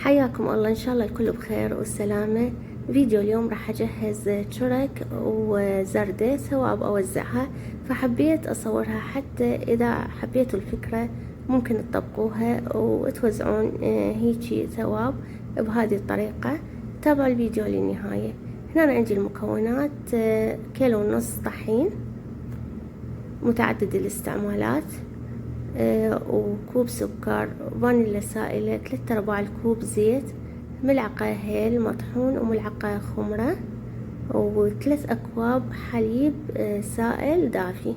حياكم الله، ان شاء الله الكل بخير والسلامة. فيديو اليوم راح اجهز شرك وزردة ثواب اوزعها، فحبيت اصورها حتى اذا حبيتوا الفكرة ممكن تطبقوها وتوزعون هيجي ثواب بهذه الطريقة. تابعوا الفيديو للنهاية. هنا أنا عندي المكونات: كيلو ونص طحين متعدد الاستعمالات، وكوب سكر، فانيلا سائلة، 3/4 الكوب زيت، ملعقة هيل مطحون وملعقة خمرة، و3 أكواب حليب سائل دافي.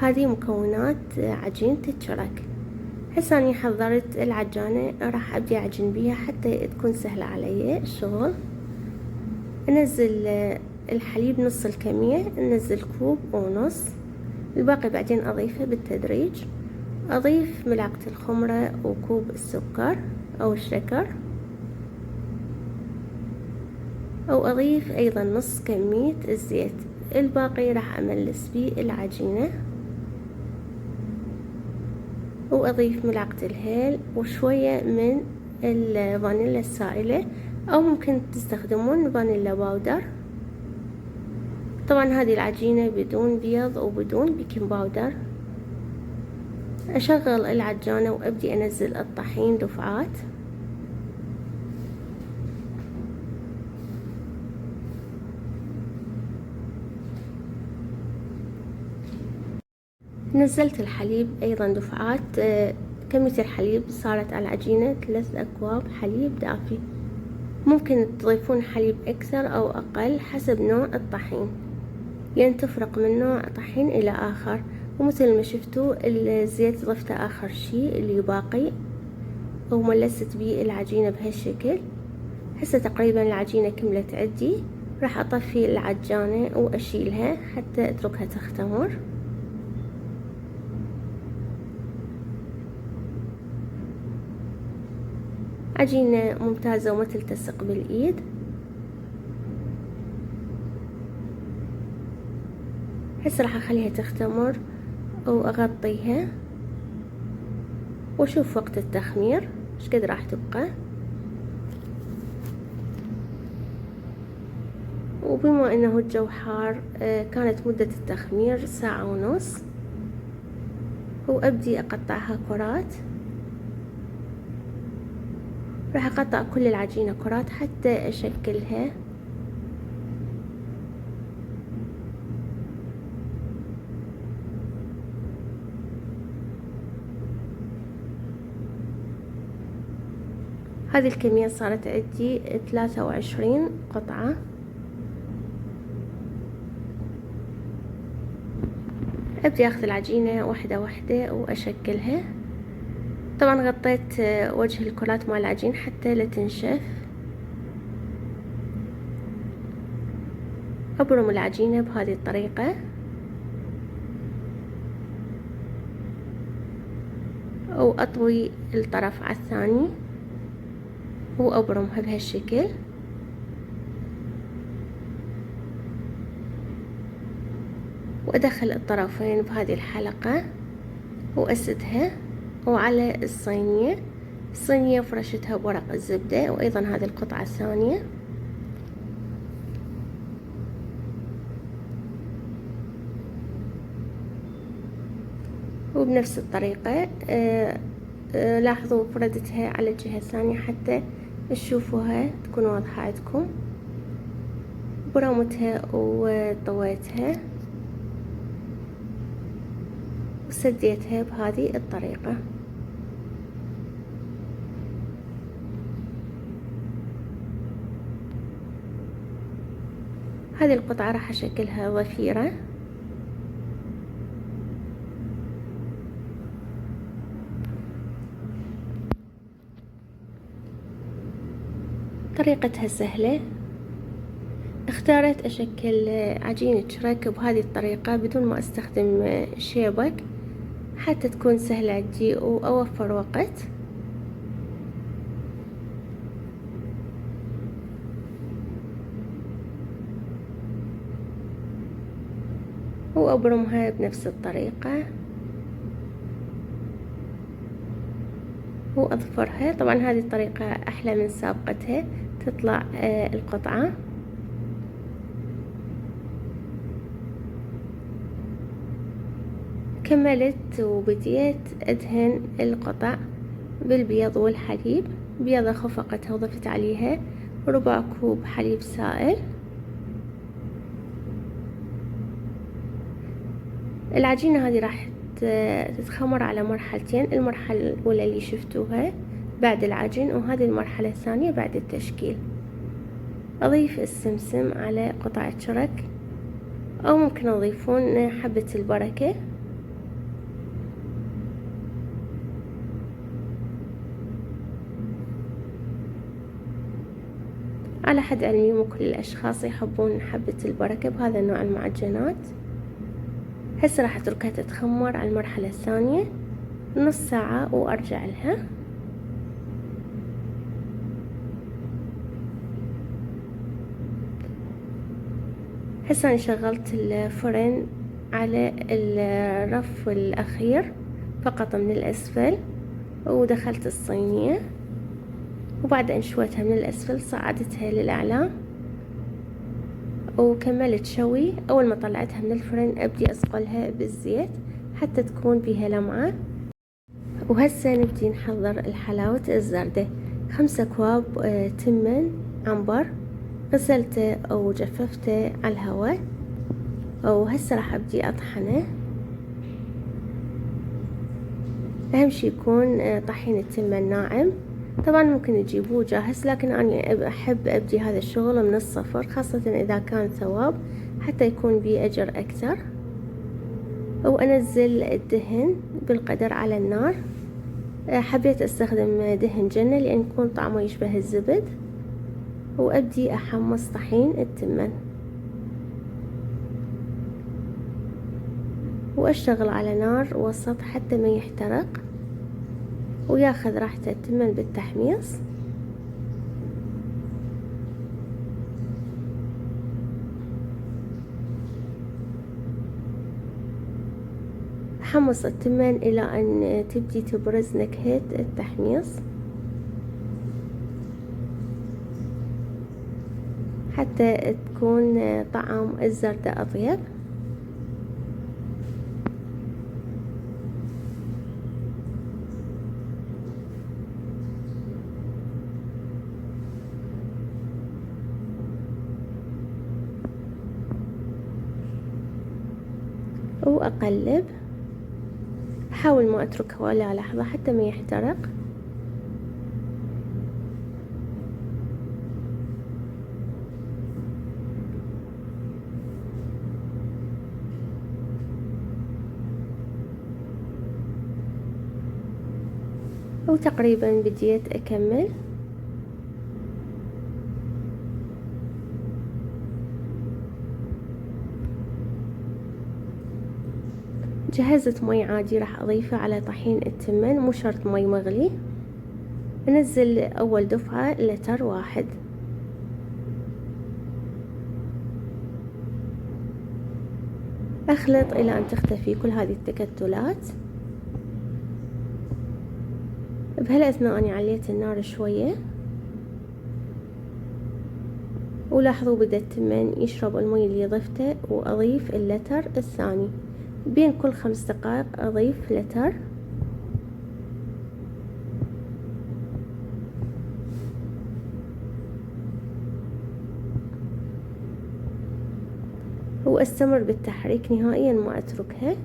هذه مكونات عجينة الشرك. هسه اني حضرت العجانة، راح ابدي اعجن بيها حتى تكون سهلة علي الشغل. انزل الحليب نص الكمية، انزل كوب ونص، الباقي بعدين اضيفه بالتدريج. اضيف ملعقة الخمرة وكوب السكر او الشكر، او اضيف ايضا نص كمية الزيت. الباقي راح املس بيه العجينة، واضيف ملعقة الهيل وشوية من الفانيلا السائلة، او ممكن تستخدمون فانيلا باودر. طبعا هذه العجينة بدون بيض وبدون بيكنج باودر. اشغل العجانة وابدي انزل الطحين دفعات. نزلت الحليب ايضا دفعات. كمية الحليب صارت على العجينة 3 أكواب حليب دافي. ممكن تضيفون حليب اكثر او اقل حسب نوع الطحين، لان تفرق من نوع طحين الى اخر. ومثل ما شفتوا الزيت ضفته اخر شي اللي باقي، وملست بيه العجينة بهالشكل. هسه تقريبا العجينة كملت عندي، راح اطفي العجانة واشيلها حتى اتركها تختمر. عجينة ممتازة وما تلتصق بالايد. هسه راح اخليها تختمر واغطيها واشوف وقت التخمير ايش قد راح تبقى. وبما انه الجو حار كانت مدة التخمير 1.5 ساعة. وابدي اقطعها كرات. راح اقطع كل العجينة كرات حتى اشكلها. هذه الكمية صارت عندي 23 قطعة. ابدي اخذ العجينة واحدة واحدة واشكلها. طبعا غطيت وجه الكرات مع العجين حتى لا تنشف. ابرم العجينة بهذه الطريقة، واطوي الطرف على الثاني وابرمها بهالشكل. وادخل الطرفين بهذه الحلقة واسدها. وعلى الصينية فرشتها بورق الزبدة، وايضا هذه القطعة الثانية. وبنفس الطريقة لاحظوا فردتها على الجهة الثانية حتى تشوفوها تكون واضحة عندكم. برمتها وطويتها وسديتها بهذه الطريقة. هذه القطعة راح اشكلها ضفيرة. طريقتها سهلة. اختارت اشكل عجينة شرك بهذه الطريقة بدون ما استخدم شيبك حتى تكون سهلة عندي واوفر وقت. وابرمها بنفس الطريقة. وأظفرها. طبعا هذه الطريقة أحلى من سابقتها، تطلع القطعة. كملت وبديت أدهن القطع بالبيض والحليب. بيضة خفقتها وضفت عليها ربع كوب حليب سائل. العجينة هذه راح تتخمر على مرحلتين، المرحلة الأولى اللي شفتوها بعد العجين، وهذه المرحلة الثانية بعد التشكيل. أضيف السمسم على قطعة شرك، أو ممكن تضيفون حبة البركة. على حد علمي مو كل الأشخاص يحبون حبة البركة بهذا النوع المعجنات. هسه راح أتركها تتخمر على المرحلة الثانية نص ساعة وأرجع لها. هسه أنا شغلت الفرن على الرف الأخير فقط من الأسفل، ودخلت الصينية، وبعد أن شويتها من الأسفل صعدتها للأعلى وكملت شوي. أول ما طلعتها من الفرن أبدي أصقلها بالزيت حتى تكون بها لمعة. وهسه نبدي نحضر الحلاوة الزردة. 5 أكواب تمن عنبر، غسلته أو جففته على الهواء، وهسه راح أبدي أطحنه. أهم شي يكون طحين التمن ناعم. طبعا ممكن تجيبوه جاهز، لكن أنا أحب أبدي هذا الشغل من الصفر، خاصة إذا كان ثواب حتى يكون بيه أجر أكثر. وأنزل الدهن بالقدر على النار. حبيت أستخدم دهن جنة لأن يكون طعمه يشبه الزبد. وأبدي أحمص طحين التمن، وأشتغل على نار وسط حتى ما يحترق وياخذ راحته التمن بالتحميص. حمص التمن إلى أن تبدي تبرز نكهة التحميص حتى تكون طعم الزردة أطيب. وأقلب، أحاول ما أتركه ولا لحظة حتى ما يحترق. وتقريبا بديت أكمل. جهزت مي عادي راح أضيفه على طحين التمن، مو شرط مي مغلي. أنزل أول دفعة لتر واحد، أخلط إلى أن تختفي كل هذه التكتلات. بهالأثناء أنا عليت النار شوية، ولاحظوا بدأ التمن يشرب المي اللي ضفته، وأضيف اللتر الثاني. بين كل 5 دقائق أضيف لتر. وأستمر بالتحريك نهائيا ما أتركها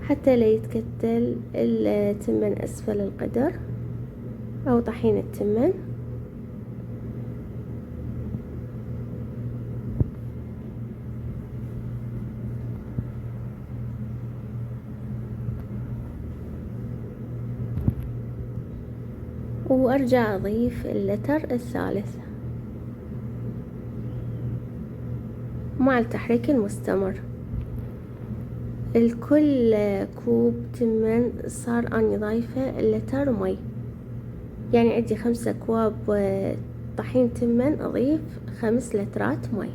حتى لا يتكتل التمن أسفل القدر أو طحين التمن. وأرجع أضيف اللتر الثالث مع التحريك المستمر. الكل كوب تمن صار أني ضايفة اللتر مي، يعني عندي 5 أكواب طحين تمن أضيف 5 لترات مي.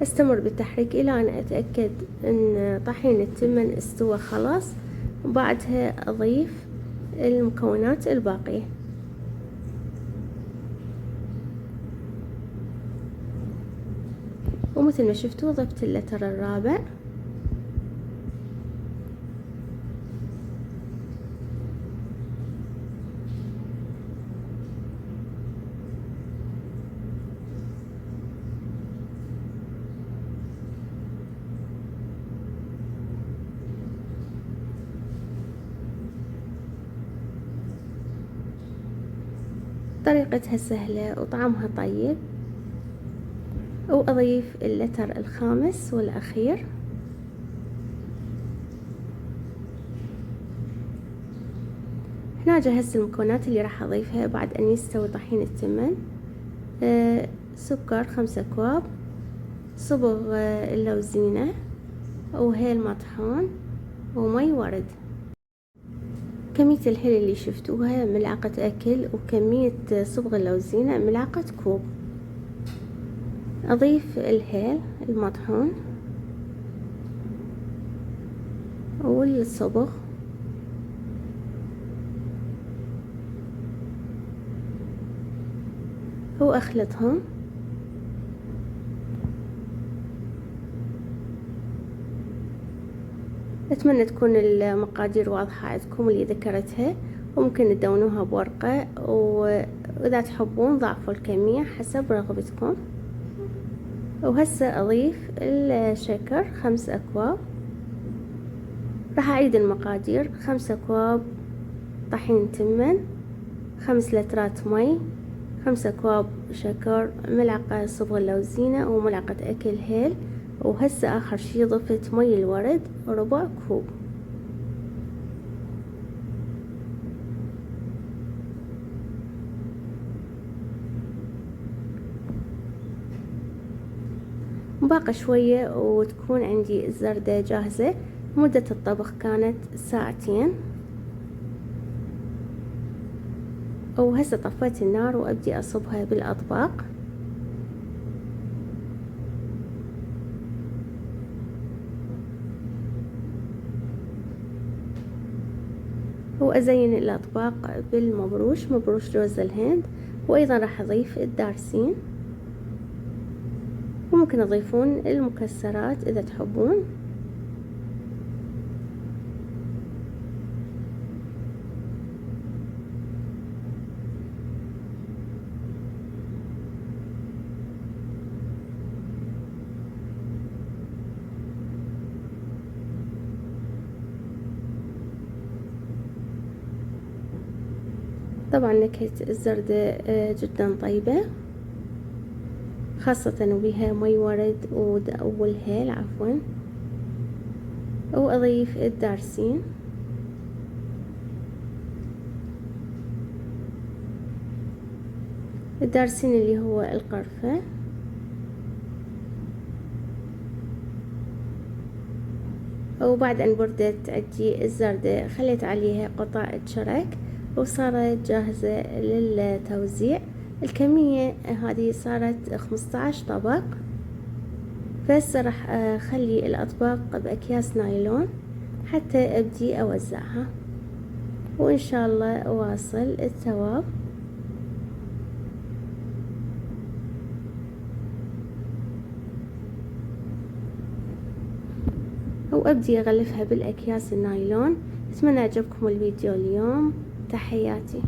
استمر بالتحريك الى ان اتأكد ان طحين التمن استوى خلاص، وبعدها اضيف المكونات الباقية. ومثل ما شفتوا ضفت اللتر الرابع. طريقتها سهلة وطعمها طيب. وأضيف اللتر الخامس والأخير. هنا جهزت المكونات اللي راح أضيفها بعد أن يستوي طحين التمن. سكر 5 أكواب، صبغ اللوزينة، وهيل مطحون، ومي ورد. كمية الهيل اللي شفتوها ملعقة أكل، وكمية صبغ اللوزينة ملعقة كوب. أضيف الهيل المطحون والصبغ وأخلطهم. أتمنى تكون المقادير واضحة عندكم اللي ذكرتها، وممكن تدونوها بورقة، وإذا تحبون ضعفوا الكمية حسب رغبتكم. وهسه أضيف الشكر 5 أكواب. راح أعيد المقادير: 5 أكواب طحين تمن، 5 لترات مي، 5 أكواب شكر، ملعقة صبغ اللوزينة، وملعقة أكل هيل. وهسه آخر شي ضفت مي الورد ربع كوب. باقي شوية وتكون عندي الزردة جاهزة. مدة الطبخ كانت 2 ساعة. وهسه طفيت النار وأبدي أصبها بالأطباق. وأزين الأطباق بالمبروش، مبروش جوز الهند. وأيضا راح أضيف الدارسين، وممكن تضيفون المكسرات إذا تحبون. طبعا نكهة الزردة جدا طيبة، خاصة وبها مي ورد والهيل عفوا. وأضيف الدارسين. الدارسين اللي هو القرفة. وبعد أن بردت عندي الزردة خليت عليها قطع شرك وصارت جاهزة للتوزيع. الكمية هذه صارت 15 طبق. بس راح أخلي الأطباق بأكياس نايلون حتى أبدي أوزعها، وإن شاء الله أواصل الثواب. وأبدي أغلفها بالأكياس النايلون. أتمنى عجبكم الفيديو اليوم. تحياتي.